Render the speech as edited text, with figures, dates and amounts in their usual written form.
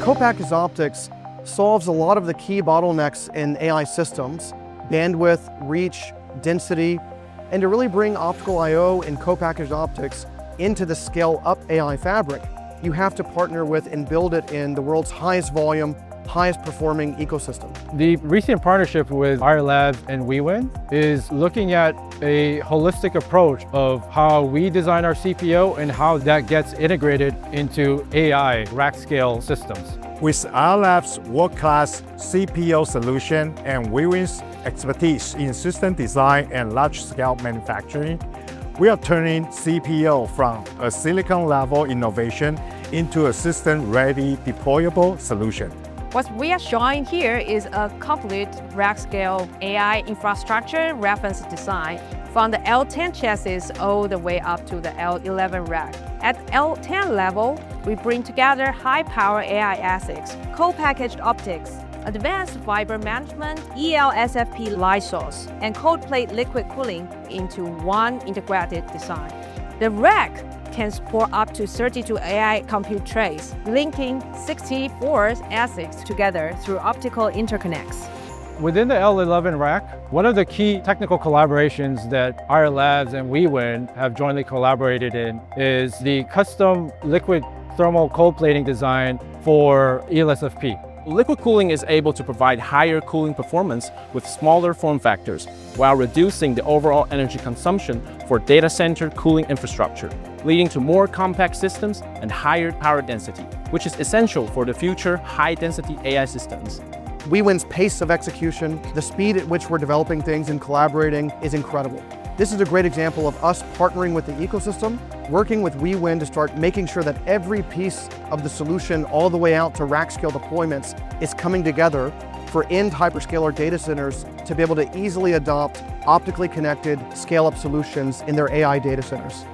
Co-packaged optics solves a lot of the key bottlenecks in AI systems: bandwidth, reach, density, and to really bring optical I/O and co-packaged optics into the scale-up AI fabric, you have to partner with and build it in the world's highest volume, highest performing ecosystem. The recent partnership with Ayar Labs and Wiwynn is looking at a holistic approach of how we design our CPO and how that gets integrated into AI rack scale systems. With Ayar Labs' world-class CPO solution and Wiwynn's expertise in system design and large-scale manufacturing, we are turning CPO from a silicon-level innovation into a system-ready deployable solution. What we are showing here is a complete rack-scale AI infrastructure reference design from the L10 chassis all the way up to the L11 rack. At L10 level, we bring together high-power AI ASICs, co-packaged optics, advanced fiber management, ELSFP light source, and cold plate liquid cooling into one integrated design. The rack can support up to 32 AI compute trays, linking 64 ASICs together through optical interconnects. Within the L11 rack, one of the key technical collaborations that Ayar Labs and Wiwynn have jointly collaborated in is the custom liquid thermal cold plating design for ELSFP. Liquid cooling is able to provide higher cooling performance with smaller form factors while reducing the overall energy consumption for data center cooling infrastructure, leading to more compact systems and higher power density, which is essential for the future high-density AI systems. Wiwynn's pace of execution, the speed at which we're developing things and collaborating is incredible. This is a great example of us partnering with the ecosystem, working with Wiwynn to start making sure that every piece of the solution all the way out to rack scale deployments is coming together for end hyperscaler data centers to be able to easily adopt optically connected scale-up solutions in their AI data centers.